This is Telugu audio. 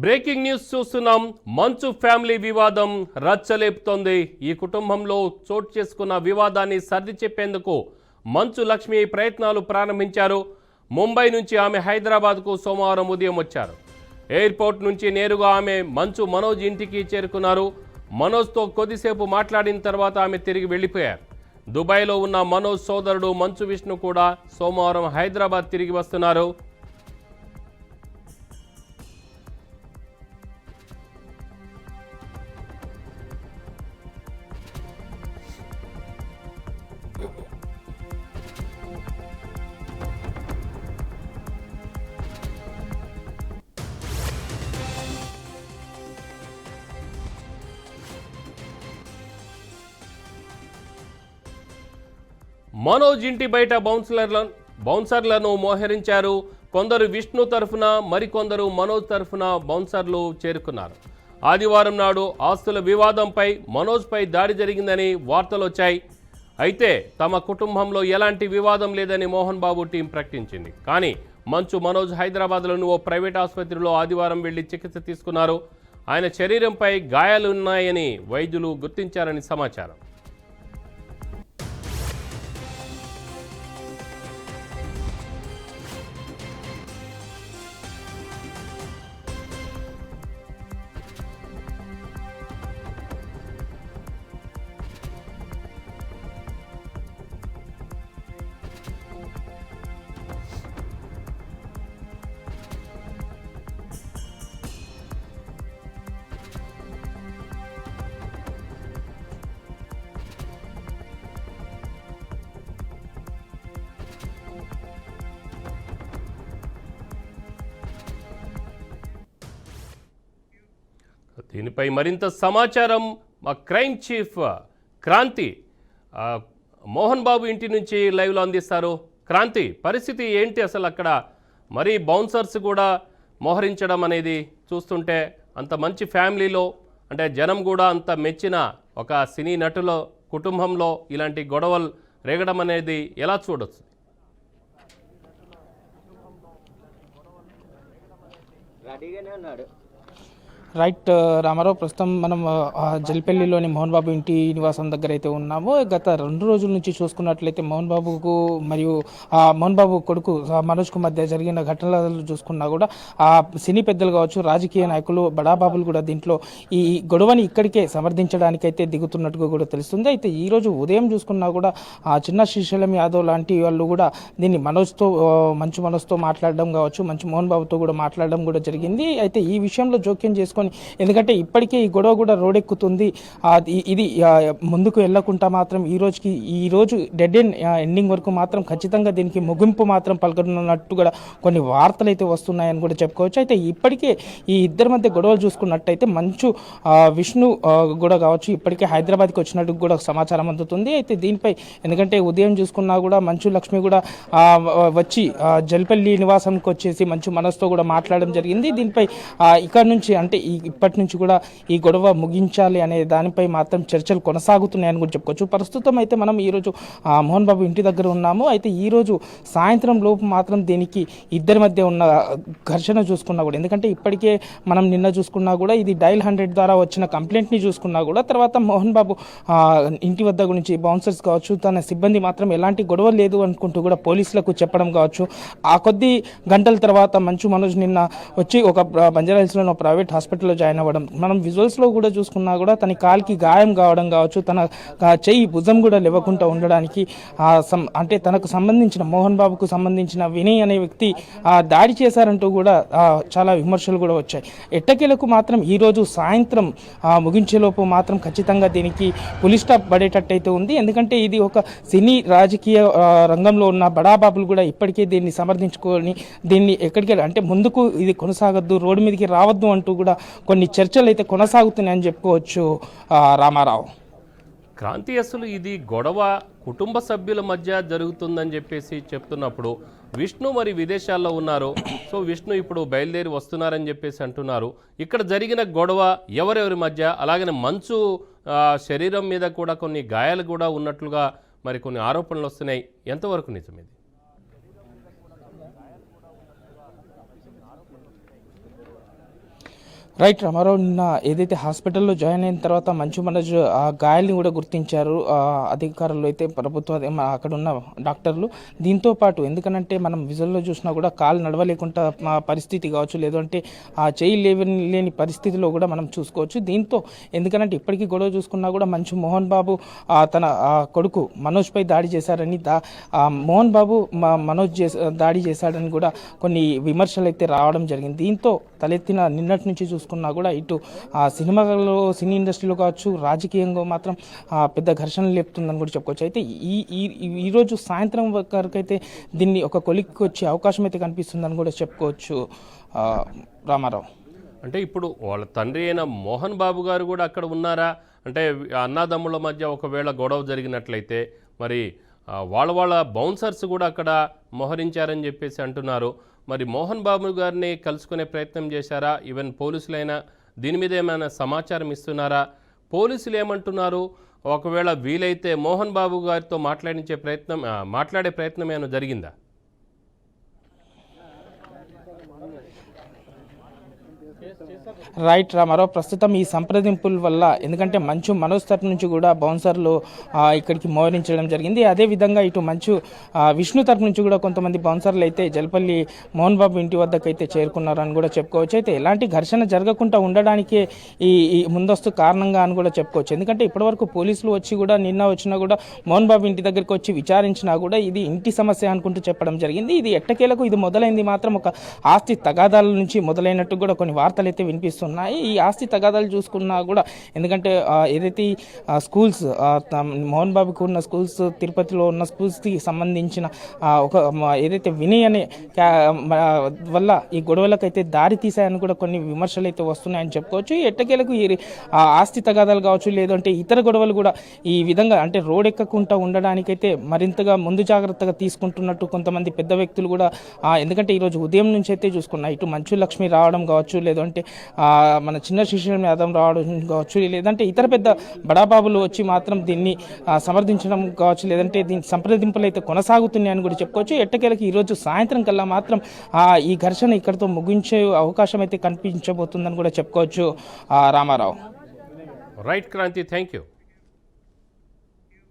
బ్రేకింగ్ న్యూస్ చూస్తున్నాం. మంచు ఫ్యామిలీ వివాదం రచ్చలేపుతోంది. ఈ కుటుంబంలో చోటు చేసుకున్న వివాదాన్ని సర్ది చెప్పేందుకు మంచు లక్ష్మి ప్రయత్నాలు ప్రారంభించారు. ముంబై నుంచి ఆమె హైదరాబాద్కు సోమవారం ఉదయం వచ్చారు. ఎయిర్పోర్ట్ నుంచి నేరుగా ఆమె మంచు మనోజ్ ఇంటికి చేరుకున్నారు. మనోజ్తో కొద్దిసేపు మాట్లాడిన తర్వాత ఆమె తిరిగి వెళ్ళిపోయారు. దుబాయ్లో ఉన్న మనోజ్ సోదరుడు మంచు విష్ణు కూడా సోమవారం హైదరాబాద్ తిరిగి వస్తున్నారు. మనోజ్ ఇంటి బయట బౌన్సర్లను మోహరించారు. కొందరు విష్ణు తరఫున, మరికొందరు మనోజ్ తరఫున బౌన్సర్లు చేరుకున్నారు. ఆదివారం నాడు ఆస్తుల వివాదంపై మనోజ్పై దాడి జరిగిందని వార్తలు వచ్చాయి. అయితే తమ కుటుంబంలో ఎలాంటి వివాదం లేదని మోహన్ బాబు టీం ప్రకటించింది. కానీ మంచు మనోజ్ హైదరాబాద్లోని ఓ ప్రైవేట్ ఆసుపత్రిలో ఆదివారం వెళ్లి చికిత్స తీసుకున్నారు. ఆయన శరీరంపై గాయాలున్నాయని వైద్యులు గుర్తించారని సమాచారం. దీనిపై మరింత సమాచారం మా క్రైమ్ చీఫ్ క్రాంతి మోహన్ బాబు ఇంటి నుంచి లైవ్లో అందిస్తారు. క్రాంతి, పరిస్థితి ఏంటి అసలు అక్కడ? మరీ బౌన్సర్స్ కూడా మోహరించడం అనేది చూస్తుంటే అంత మంచి ఫ్యామిలీలో, అంటే జనం కూడా అంత మెచ్చిన ఒక సినీ నటుల కుటుంబంలో ఇలాంటి గొడవలు రేగడం అనేది ఎలా చూడొచ్చు? రైట్ రామారావు, ప్రస్తుతం మనం జల్పల్లిలోని మోహన్ బాబు ఇంటి నివాసం దగ్గర అయితే ఉన్నాము. గత 2 రోజుల నుంచి చూసుకున్నట్లయితే మోహన్ బాబుకు మరియు మోహన్ బాబు కొడుకు మనోజ్కు మధ్య జరిగిన ఘటనలు చూసుకున్నా కూడా సినీ పెద్దలు కావచ్చు, రాజకీయ నాయకులు, బడాబాబులు కూడా దీంట్లో ఈ గొడవని ఇక్కడికే సమర్థించడానికైతే దిగుతున్నట్టుగా కూడా తెలుస్తుంది. అయితే ఈరోజు ఉదయం చూసుకున్నా కూడా చిన్న శ్రీశైలం యాదవ్ లాంటి వాళ్ళు కూడా దీన్ని మంచు మనోజ్తో మాట్లాడడం కావచ్చు, మంచు మోహన్ బాబుతో కూడా మాట్లాడడం కూడా జరిగింది. అయితే ఈ విషయంలో జోక్యం చేసుకొని, ఎందుకంటే ఇప్పటికే ఈ గొడవ కూడా రోడెక్కుతుంది, ఇది ముందుకు వెళ్లకుండా మాత్రం ఈ రోజు డెడ్ ఎండింగ్ వరకు మాత్రం ఖచ్చితంగా దీనికి ముగింపు మాత్రం పలకనున్నట్టు కూడా కొన్ని వార్తలు అయితే వస్తున్నాయని కూడా చెప్పుకోవచ్చు. అయితే ఇప్పటికే ఈ ఇద్దరి మధ్య గొడవలు చూసుకున్నట్టయితే మంచు విష్ణు కూడా కావచ్చు ఇప్పటికే హైదరాబాద్కి వచ్చినట్టు కూడా సమాచారం అందుతుంది. అయితే దీనిపై ఎందుకంటే ఉదయం చూసుకున్నా కూడా మంచు లక్ష్మి కూడా వచ్చి జల్పల్లి నివాసంకి వచ్చేసి మంచు మనోజ్తో కూడా మాట్లాడడం జరిగింది. దీనిపై ఇక్కడ నుంచి అంటే ఇప్పటి నుంచి కూడా ఈ గొడవ ముగించాలి అనే దానిపై మాత్రం చర్చలు కొనసాగుతున్నాయని కూడా చెప్పుకోవచ్చు. ప్రస్తుతం అయితే మనం ఈరోజు మోహన్ బాబు ఇంటి దగ్గర ఉన్నాము. అయితే ఈరోజు సాయంత్రం లోపు మాత్రం దీనికి ఇద్దరి మధ్య ఉన్న ఘర్షణ చూసుకున్నా కూడా, ఎందుకంటే ఇప్పటికే మనం నిన్న చూసుకున్నా కూడా ఇది డైల్ 100 ద్వారా వచ్చిన కంప్లైంట్ని చూసుకున్నా కూడా తర్వాత మోహన్ బాబు ఇంటి వద్ద గురించి బౌన్సర్స్ కావచ్చు, తన సిబ్బంది మాత్రం ఎలాంటి గొడవ లేదు అనుకుంటూ కూడా పోలీసులకు చెప్పడం కావచ్చు. ఆ కొద్ది గంటల తర్వాత మంచు మనోజ్ నిన్న వచ్చి ఒక బంజారాహిల్స్లో ప్రైవేట్ హాస్పిటల్లో జాయిన్ అవ్వడం, మనం విజువల్స్లో కూడా చూసుకున్నా కూడా తన కాలికి గాయం కావడం కావచ్చు, తన చెయ్యి భుజం కూడా లేవకుండా ఉండడానికి అంటే తనకు సంబంధించిన మోహన్ బాబుకు సంబంధించిన వినయ్ అనే వ్యక్తి దాడి చేశారంటూ కూడా చాలా విమర్శలు కూడా వచ్చాయి. ఎట్టకేలకు మాత్రం ఈరోజు సాయంత్రం ముగించేలోపు మాత్రం ఖచ్చితంగా దీనికి పులి స్టాప్ పడేటట్టయితే ఉంది. ఎందుకంటే ఇది ఒక సినీ రాజకీయ రంగంలో ఉన్న బడాబాబులు కూడా ఇప్పటికే దీన్ని సమర్థించుకొని దీన్ని ఎక్కడికి అంటే ముందుకు ఇది కొనసాగద్దు, రోడ్డు మీదకి రావద్దు అంటూ కూడా కొన్ని చర్చలు అయితే కొనసాగుతున్నాయని చెప్పుకోవచ్చు. రామారావు, క్రాంతి, అసలు ఇది గొడవ కుటుంబ సభ్యుల మధ్య జరుగుతుందని చెప్పేసి చెప్తున్నప్పుడు విష్ణు మరి విదేశాల్లో ఉన్నారు. సో విష్ణు ఇప్పుడు బయలుదేరి వస్తున్నారని చెప్పేసి అంటున్నారు. ఇక్కడ జరిగిన గొడవ ఎవరెవరి మధ్య, అలాగనే మంచు శరీరం మీద కూడా కొన్ని గాయాలు కూడా ఉన్నట్లుగా మరి కొన్ని ఆరోపణలు వస్తున్నాయి. ఎంతవరకు నిజం ఇది? రైట్ రామారావు, నిన్న ఏదైతే హాస్పిటల్లో జాయిన్ అయిన తర్వాత మంచు మనోజ్ ఆ గాయాల్ని కూడా గుర్తించారు అధికారులు, అయితే ప్రభుత్వ అక్కడ ఉన్న డాక్టర్లు. దీంతో పాటు ఎందుకనంటే మనం విజువల్లో చూసినా కూడా కాలు నడవలేకుండా పరిస్థితి కావచ్చు, లేదంటే ఆ చేయి లేని పరిస్థితిలో కూడా మనం చూసుకోవచ్చు. దీంతో ఎందుకనంటే ఇప్పటికీ గొడవ చూసుకున్నా కూడా మంచు మోహన్ బాబు తన కొడుకు మనోజ్పై దాడి చేశారని, మోహన్ బాబు మనోజ్ దాడి చేశాడని కూడా కొన్ని విమర్శలు అయితే రావడం జరిగింది. దీంతో తలెత్తిన నిన్నటి నుంచి చూసుకున్నా కూడా ఇటు సినిమాలో, సినీ ఇండస్ట్రీలో కావచ్చు, రాజకీయంగా మాత్రం పెద్ద ఘర్షణలు లేపుతుందని కూడా చెప్పుకోవచ్చు. అయితే ఈరోజు సాయంత్రం వరకు అయితే దీన్ని ఒక కొలిక్కి వచ్చే అవకాశం అయితే కనిపిస్తుందని కూడా చెప్పుకోవచ్చు రామారావు. అంటే ఇప్పుడు వాళ్ళ తండ్రి అయిన మోహన్ బాబు గారు కూడా అక్కడ ఉన్నారా? అంటే అన్నాదమ్ముల మధ్య ఒకవేళ గొడవ జరిగినట్లయితే మరి వాళ్ళ బౌన్సర్స్ కూడా అక్కడ మోహరించారని చెప్పేసి అంటున్నారు. మరి మోహన్ బాబు గారిని కలుసుకునే ప్రయత్నం చేశారా? ఈవెన్ పోలీసులైనా దీని మీద ఏమైనా సమాచారం ఇస్తున్నారా? పోలీసులు ఏమంటున్నారు? ఒకవేళ వీలైతే మోహన్ బాబు గారితో మాట్లాడే ప్రయత్నం ఏమైనా జరిగిందా? రైట్ రామారావు, ప్రస్తుతం ఈ సంప్రదింపుల వల్ల ఎందుకంటే మంచు మనోజ్ తరఫు నుంచి కూడా బౌన్సర్లు ఇక్కడికి మోహరించడం జరిగింది. అదేవిధంగా ఇటు మంచు విష్ణు తరఫు నుంచి కూడా కొంతమంది బౌన్సర్లు అయితే జల్పల్లి మోహన్ బాబు ఇంటి వద్దకు అయితే చేరుకున్నారని కూడా చెప్పుకోవచ్చు. అయితే ఎలాంటి ఘర్షణ జరగకుండా ఉండడానికే ఈ ముందస్తు కారణంగా అని కూడా చెప్పుకోవచ్చు. ఎందుకంటే ఇప్పటివరకు పోలీసులు వచ్చి కూడా నిన్న వచ్చినా కూడా మోహన్ బాబు ఇంటి దగ్గరికి వచ్చి విచారించినా కూడా ఇది ఇంటి సమస్య అనుకుంటూ చెప్పడం జరిగింది. ఇది ఎట్టకేలకు ఇది మొదలైంది మాత్రం ఒక ఆస్తి తగాదాల నుంచి మొదలైనట్టు కూడా కొన్ని వార్తలు అయితే వినిపిస్తున్నాయి. ఈ ఆస్తి తగాదాలు చూసుకున్నా కూడా ఎందుకంటే ఏదైతే స్కూల్స్ మోహన్ బాబుకి ఉన్న స్కూల్స్, తిరుపతిలో ఉన్న స్కూల్స్కి సంబంధించిన ఒక ఏదైతే వినయ్ అనే వల్ల ఈ గొడవలకైతే దారి తీసాయని కూడా కొన్ని విమర్శలు అయితే వస్తున్నాయని చెప్పుకోవచ్చు. ఎట్టకేలకు ఈ ఆస్తి తగాదాలు కావచ్చు, లేదంటే ఇతర గొడవలు కూడా ఈ విధంగా అంటే రోడ్ ఎక్కకుండా ఉండడానికైతే మరింతగా ముందు జాగ్రత్తగా తీసుకుంటున్నట్టు కొంతమంది పెద్ద వ్యక్తులు కూడా, ఎందుకంటే ఈరోజు ఉదయం నుంచి అయితే చూసుకున్నా ఇటు మంచు లక్ష్మి రావడం కావచ్చు, లేదంటే మన చిన్న శిశువుల యాదవ్ రావడం కావచ్చు, లేదంటే ఇతర పెద్ద బడాబాబులు వచ్చి మాత్రం దీన్ని సమర్థించడం కావచ్చు, లేదంటే దీని సంప్రదింపులు అయితే కొనసాగుతున్నాయని కూడా చెప్పుకోవచ్చు. ఎట్టకేలకి ఈరోజు సాయంత్రం కల్లా మాత్రం ఈ ఘర్షణ ఇక్కడితో ముగించే అవకాశం అయితే కనిపించబోతుందని కూడా చెప్పుకోవచ్చు Ramarao. Right Kranthi, thank you.